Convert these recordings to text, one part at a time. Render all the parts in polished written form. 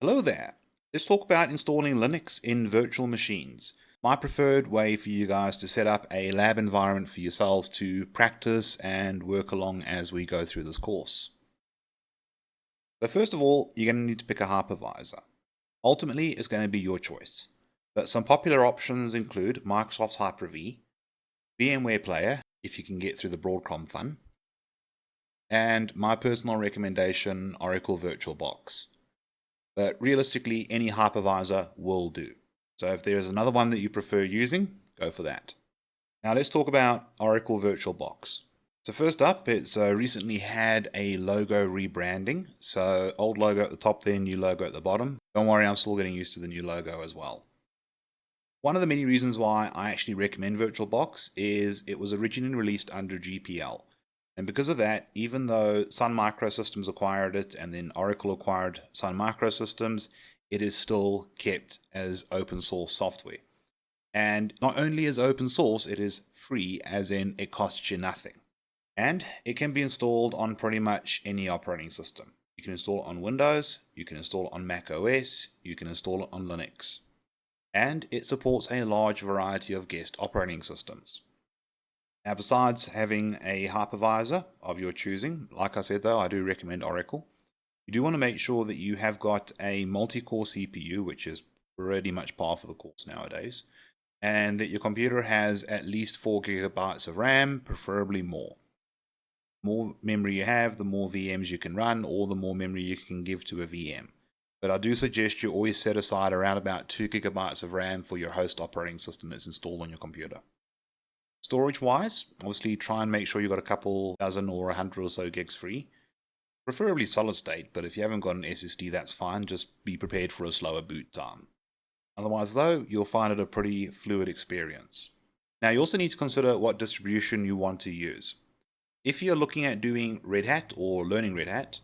Hello there. Let's talk about installing Linux in virtual machines. My preferred way for you guys to set up a lab environment for yourselves to practice and work along as we go through this course. So first of all, you're going to need to pick a hypervisor. Ultimately, it's going to be your choice. But some popular options include Microsoft's Hyper-V, VMware Player, if you can get through the Broadcom fun, and my personal recommendation, Oracle VirtualBox. But realistically, any hypervisor will do. So if there's another one that you prefer using, go for that. Now let's talk about Oracle VirtualBox. So first up, it's recently had a logo rebranding. So old logo at the top there, new logo at the bottom. Don't worry, I'm still getting used to the new logo as well. One of the many reasons why I actually recommend VirtualBox is it was originally released under GPL. And because of that, even though Sun Microsystems acquired it and then Oracle acquired Sun Microsystems, it is still kept as open source software. And not only is open source, it is free, as in it costs you nothing. And it can be installed on pretty much any operating system. You can install it on Windows, you can install it on Mac OS, you can install it on Linux. And it supports a large variety of guest operating systems. Now, besides having a hypervisor of your choosing, like I said though, I do recommend Oracle. You do want to make sure that you have got a multi-core CPU, which is pretty much par for the course nowadays, and that your computer has at least 4 gigabytes of RAM, preferably more. The more memory you have, the more VMs you can run, or the more memory you can give to a VM. But I do suggest you always set aside around about 2 gigabytes of RAM for your host operating system that's installed on your computer. Storage wise, obviously try and make sure you've got a couple dozen or 100 or so gigs free. Preferably solid state, but if you haven't got an SSD, that's fine. Just be prepared for a slower boot time. Otherwise, though, you'll find it a pretty fluid experience. Now, you also need to consider what distribution you want to use. If you're looking at doing Red Hat or learning Red Hat,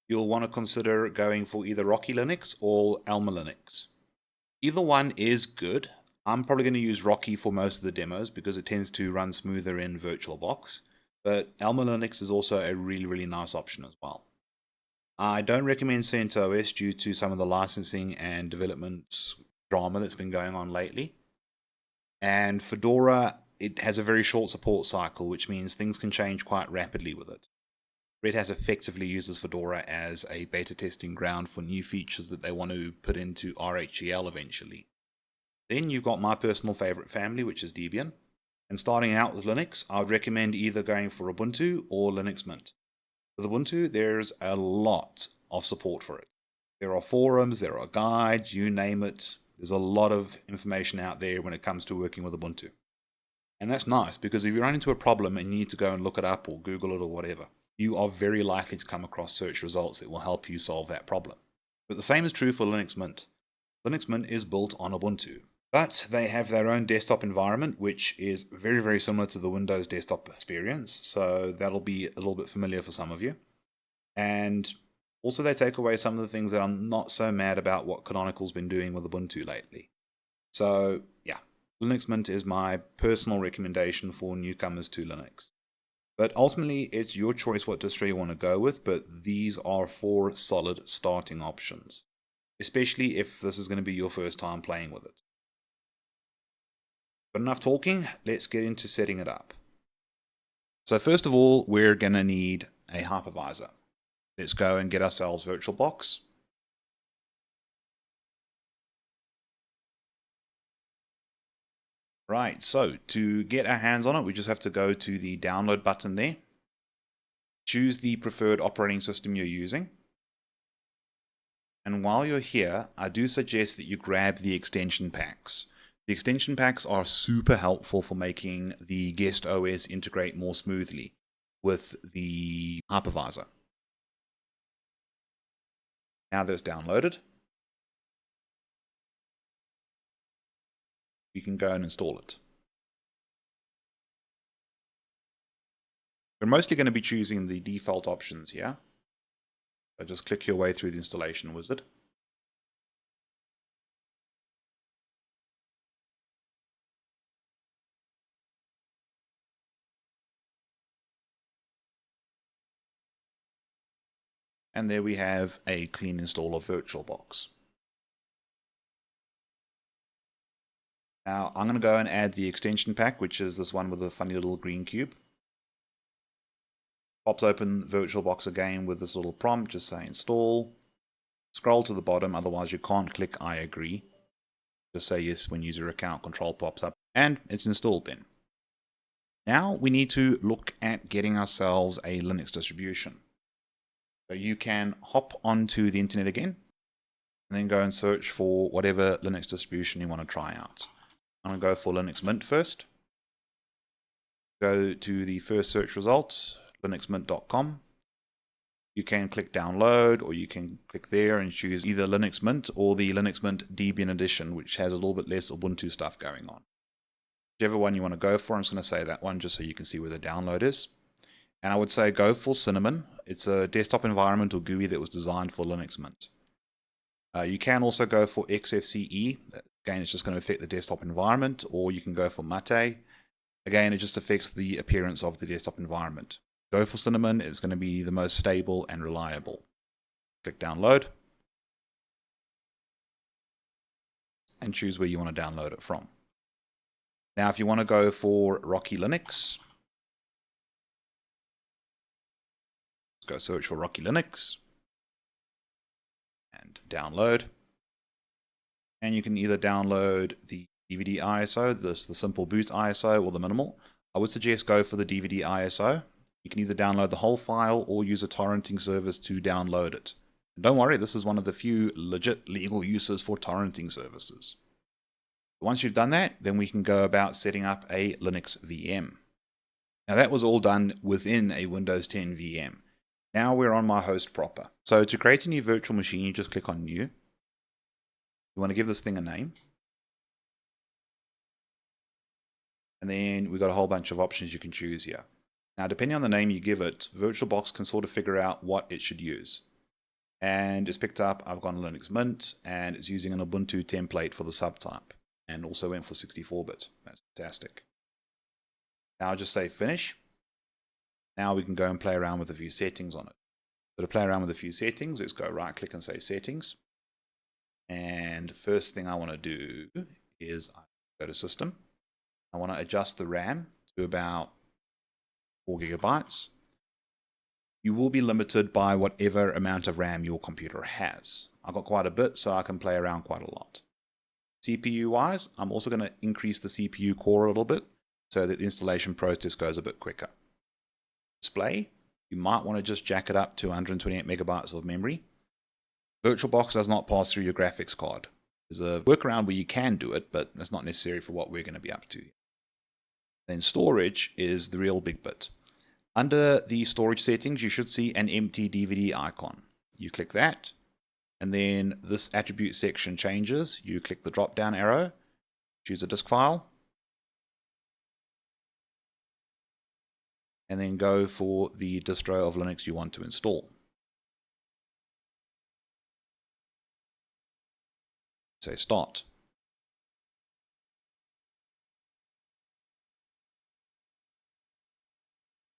you'll want to consider going for either Rocky Linux or Alma Linux. Either one is good. I'm probably going to use Rocky for most of the demos because it tends to run smoother in VirtualBox, but Alma Linux is also a really nice option as well. I don't recommend CentOS due to some of the licensing and development drama that's been going on lately. And Fedora, it has a very short support cycle, which means things can change quite rapidly with it. Red Hat effectively uses Fedora as a beta testing ground for new features that they want to put into RHEL eventually. Then you've got my personal favorite family, which is Debian. And starting out with Linux, I would recommend either going for Ubuntu or Linux Mint. With Ubuntu, there's a lot of support for it. There are forums, there are guides, you name it. There's a lot of information out there when it comes to working with Ubuntu. And that's nice because if you run into a problem and you need to go and look it up or Google it or whatever, you are very likely to come across search results that will help you solve that problem. But the same is true for Linux Mint. Linux Mint is built on Ubuntu, but they have their own desktop environment, which is very similar to the Windows desktop experience, so that'll be a little bit familiar for some of you. And also they take away some of the things that I'm not so mad about what Canonical's been doing with Ubuntu lately. So yeah, Linux Mint is my personal recommendation for newcomers to Linux. But ultimately, it's your choice what distro you want to go with, but these are 4 solid starting options, especially if this is going to be your first time playing with it. But enough talking, let's get into setting it up. So first of all, we're going to need a hypervisor. Let's go and get ourselves VirtualBox. Right, so to get our hands on it, we just have to go to the download button there. Choose the preferred operating system you're using. And while you're here, I do suggest that you grab the extension packs. The extension packs are super helpful for making the guest OS integrate more smoothly with the hypervisor. Now that it's downloaded, you can go and install it. You're mostly going to be choosing the default options here. So just click your way through the installation wizard. And there we have a clean install of VirtualBox. Now I'm going to go and add the extension pack, which is this one with the funny little green cube. Pops open VirtualBox again with this little prompt, just say install. Scroll to the bottom, otherwise you can't click I agree. Just say yes when user account control pops up, and it's installed then. Now we need to look at getting ourselves a Linux distribution. So you can hop onto the internet again, and then go and search for whatever Linux distribution you want to try out. I'm going to go for Linux Mint first. Go to the first search result, linuxmint.com. You can click download, or you can click there and choose either Linux Mint or the Linux Mint Debian edition, which has a little bit less Ubuntu stuff going on. Whichever one you want to go for, I'm just going to say that one just so you can see where the download is. And I would say go for Cinnamon. It's a desktop environment or GUI that was designed for Linux Mint. You can also go for XFCE. Again, it's just going to affect the desktop environment, or you can go for Mate. Again, it just affects the appearance of the desktop environment. Go for Cinnamon. It's going to be the most stable and reliable. Click download. And choose where you want to download it from. Now, if you want to go for Rocky Linux, go search for Rocky Linux and download. And you can either download the DVD ISO, the simple boot ISO, or the minimal. I would suggest go for the DVD ISO. You can either download the whole file or use a torrenting service to download it. And don't worry, this is one of the few legit legal uses for torrenting services. Once you've done that, then we can go about setting up a Linux VM. Now that was all done within a Windows 10 VM. Now we're on my host proper. So to create a new virtual machine, you just click on New. You want to give this thing a name. And then we've got a whole bunch of options you can choose here. Now, depending on the name you give it, VirtualBox can sort of figure out what it should use. And it's picked up, I've gone Linux Mint, and it's using an Ubuntu template for the subtype. And also went for 64-bit. That's fantastic. Now I'll just say finish. Now we can go and play around with a few settings on it. So to play around with a few settings, let's go right click and say settings. And first thing I want to do is go to system. I want to adjust the RAM to about 4 gigabytes. You will be limited by whatever amount of RAM your computer has. I've got quite a bit, so I can play around quite a lot. CPU wise, I'm also going to increase the CPU core a little bit so that the installation process goes a bit quicker. Display, you might want to just jack it up to 128 megabytes of memory. VirtualBox does not pass through your graphics card. There's a workaround where you can do it, but that's not necessary for what we're going to be up to. Then storage is the real big bit. Under the storage settings, you should see an empty DVD icon. You click that. And then this attribute section changes. You click the drop down arrow, choose a disk file, and then go for the distro of Linux you want to install. Say start.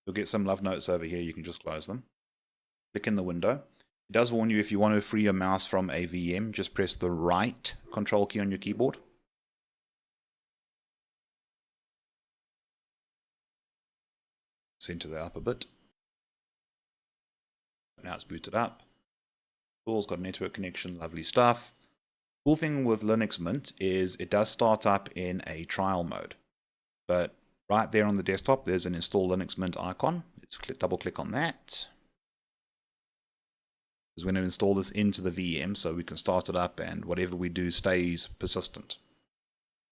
You'll get some love notes over here. You can just close them. Click in the window. It does warn you if you want to free your mouse from a VM, just press the right control key on your keyboard. Center that up a bit. Now it's booted up. It's got a network connection, lovely stuff. Cool thing with Linux Mint is it does start up in a trial mode. But right there on the desktop, there's an install Linux Mint icon. Let's double click on that. Because we're going to install this into the VM so we can start it up and whatever we do stays persistent.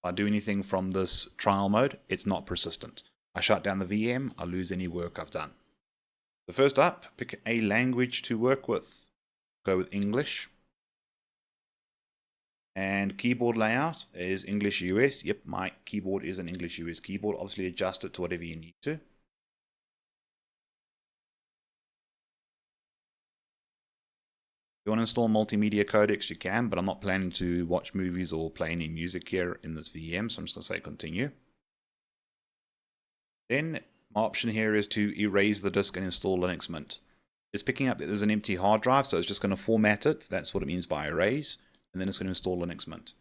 If I do anything from this trial mode, it's not persistent. I shut down the VM, I lose any work I've done. So first up, pick a language to work with. Go with English. And keyboard layout is English US. Yep, my keyboard is an English US keyboard. Obviously adjust it to whatever you need to. If you want to install multimedia codecs, you can, but I'm not planning to watch movies or play any music here in this VM, so I'm just going to say continue. Then my option here is to erase the disk and install Linux Mint. It's picking up that there's an empty hard drive, so it's just going to format it. That's what it means by erase. And then it's going to install Linux Mint.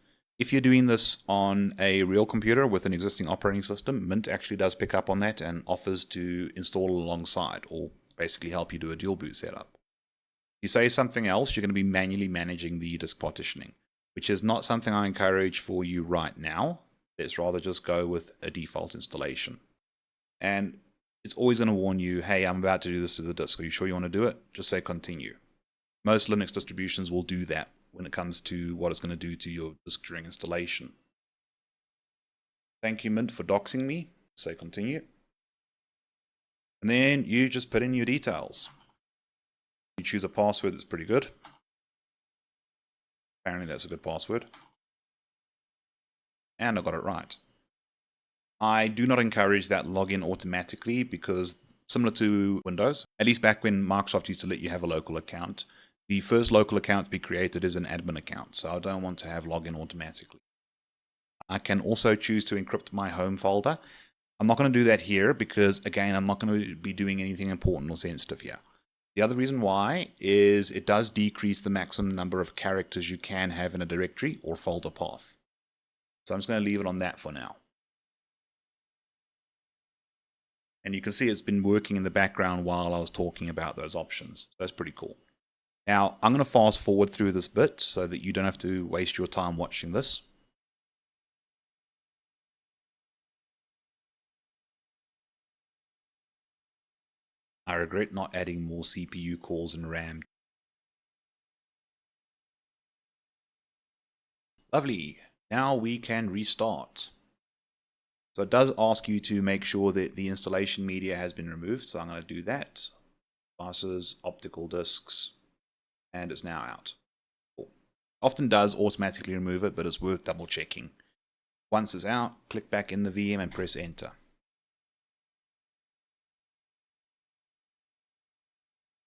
If you're doing this on a real computer with an existing operating system, Mint actually does pick up on that and offers to install alongside, or basically help you do a dual boot setup. If you say something else, you're going to be manually managing the disk partitioning, which is not something I encourage for you right now. Let's rather just go with a default installation. And it's always going to warn you, hey, I'm about to do this to the disk. Are you sure you want to do it? Just say continue. Most Linux distributions will do that when it comes to what it's going to do to your disk during installation. Thank you, Mint, for doxing me. Say continue. And then you just put in your details. You choose a password that's pretty good. Apparently that's a good password. And I got it right. I do not encourage that login automatically because, similar to Windows, at least back when Microsoft used to let you have a local account, the first local account to be created is an admin account, so I don't want to have login automatically. I can also choose to encrypt my home folder. I'm not going to do that here because, again, I'm not going to be doing anything important or sensitive here. The other reason why is it does decrease the maximum number of characters you can have in a directory or folder path. So I'm just going to leave it on that for now. And you can see it's been working in the background while I was talking about those options. So that's pretty cool. Now, I'm going to fast forward through this bit so that you don't have to waste your time watching this. I regret not adding more CPU cores and RAM. Lovely. Now we can restart. So it does ask you to make sure that the installation media has been removed. So I'm going to do that. Devices, optical disks, and it's now out. Cool. Often does automatically remove it, but it's worth double checking. Once it's out, click back in the VM and press enter.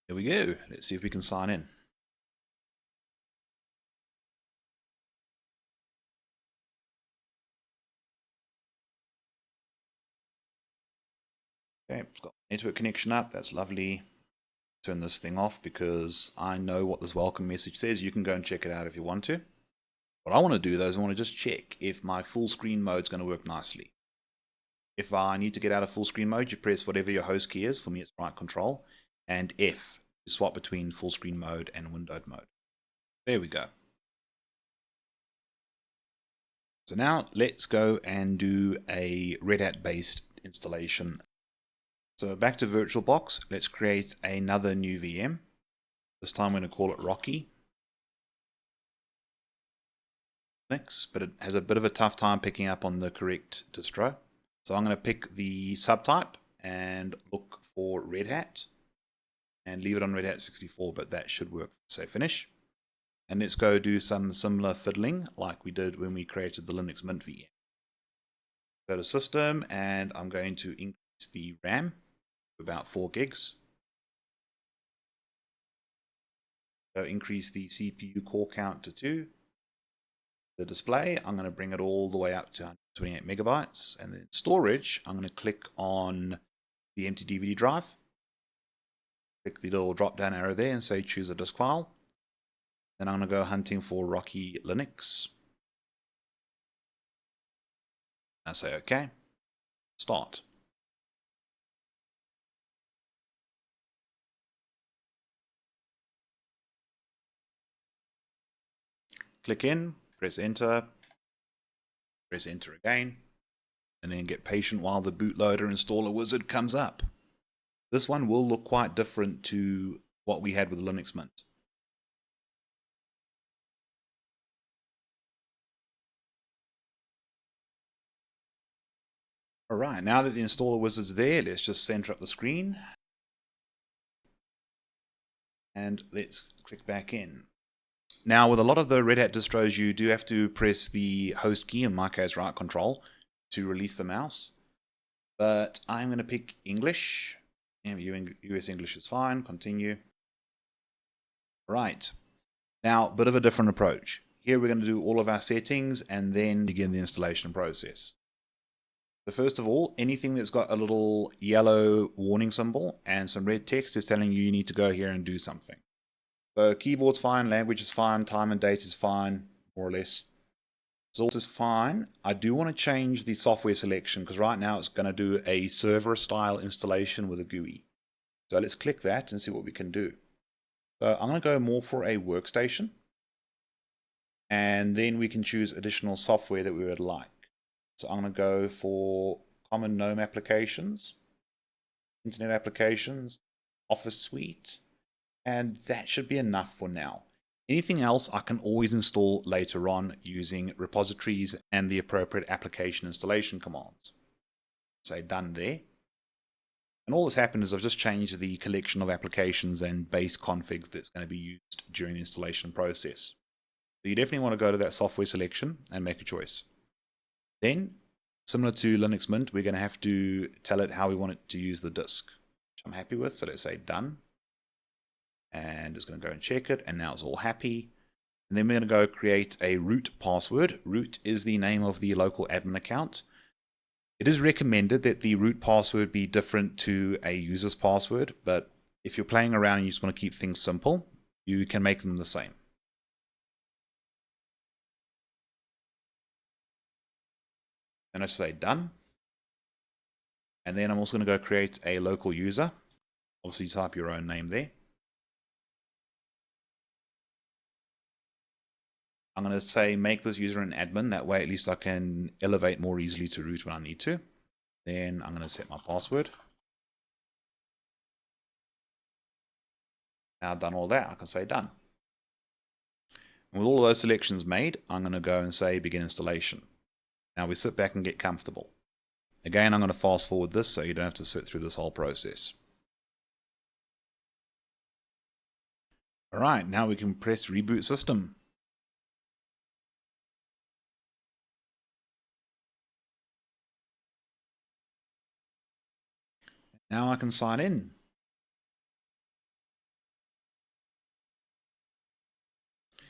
Here we go. Let's see if we can sign in. Okay, got network connection up. That's lovely. Turn this thing off because I know what this welcome message says. You can go and check it out if you want to. What I want to do though is I want to just check if my full screen mode is going to work nicely. If I need to get out of full screen mode, you press whatever your host key is. For me, it's right control, and F to swap between full screen mode and windowed mode. There we go. So now let's go and do a Red Hat based installation. So back to VirtualBox, let's create another new VM. This time I'm going to call it Rocky Linux, but it has a bit of a tough time picking up on the correct distro. So I'm going to pick the subtype and look for Red Hat and leave it on Red Hat 64, but that should work. Say finish. And let's go do some similar fiddling like we did when we created the Linux Mint VM. Go to System, and I'm going to increase the RAM to about 4 gigs. So increase the CPU core count to 2. The display, I'm going to bring it all the way up to 128 megabytes. And then storage, I'm going to click on the empty DVD drive. Click the little drop down arrow there and say choose a disk file. Then I'm going to go hunting for Rocky Linux. I say OK. Start. Click in, press enter again, and then get patient while the bootloader installer wizard comes up. This one will look quite different to what we had with Linux Mint. Alright, now that the installer wizard's there, let's just center up the screen. And let's click back in. Now, with a lot of the Red Hat distros, you do have to press the host key, in my case, right control, to release the mouse. But I'm going to pick English. US English is fine. Continue. Right. Now, a bit of a different approach. Here we're going to do all of our settings and then begin the installation process. So first of all, anything that's got a little yellow warning symbol and some red text is telling you need to go here and do something. So keyboard's fine, language is fine, time and date is fine, more or less. So this is fine. I do want to change the software selection because right now it's going to do a server style installation with a GUI. So let's click that and see what we can do. So I'm going to go more for a workstation. And then we can choose additional software that we would like. So I'm going to go for common GNOME applications, internet applications, Office Suite, and that should be enough for now. Anything else I can always install later on using repositories and the appropriate application installation commands. Say done there. And all that's happened is I've just changed the collection of applications and base configs that's going to be used during the installation process. So you definitely want to go to that software selection and make a choice. Then, similar to Linux Mint, we're going to have to tell it how we want it to use the disk, which I'm happy with. So let's say done. And it's going to go and check it, and now it's all happy. And then we're going to go create a root password. Root is the name of the local admin account. It is recommended that the root password be different to a user's password, but if you're playing around and you just want to keep things simple, you can make them the same. And I just say done. And then I'm also going to go create a local user. Obviously type your own name there. I'm going to say make this user an admin. That way at least I can elevate more easily to root when I need to. Then I'm going to set my password. Now I've done all that, I can say done. And with all of those selections made, I'm going to go and say begin installation. Now we sit back and get comfortable. Again, I'm going to fast forward this so you don't have to sit through this whole process. Alright, now we can press reboot system. Now I can sign in. If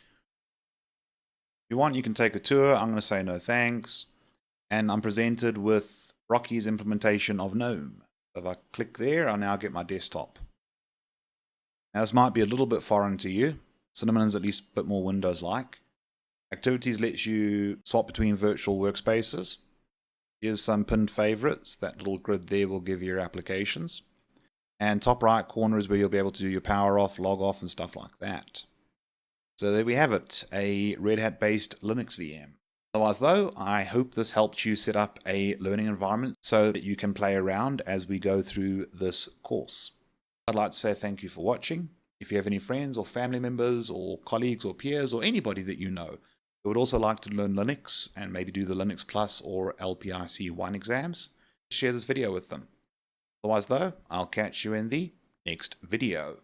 you want, you can take a tour. I'm going to say no thanks. And I'm presented with Rocky's implementation of GNOME. If I click there, I'll now get my desktop. Now this might be a little bit foreign to you. Cinnamon's at least a bit more Windows-like. Activities lets you swap between virtual workspaces. Here's some pinned favorites. That little grid there will give you your applications. And top right corner is where you'll be able to do your power off, log off, and stuff like that. So there we have it, a Red Hat based Linux VM. Otherwise though, I hope this helped you set up a learning environment so that you can play around as we go through this course. I'd like to say thank you for watching. If you have any friends or family members or colleagues or peers or anybody that you know who would also like to learn Linux and maybe do the Linux Plus or LPIC-1 exams, share this video with them. Otherwise though, I'll catch you in the next video.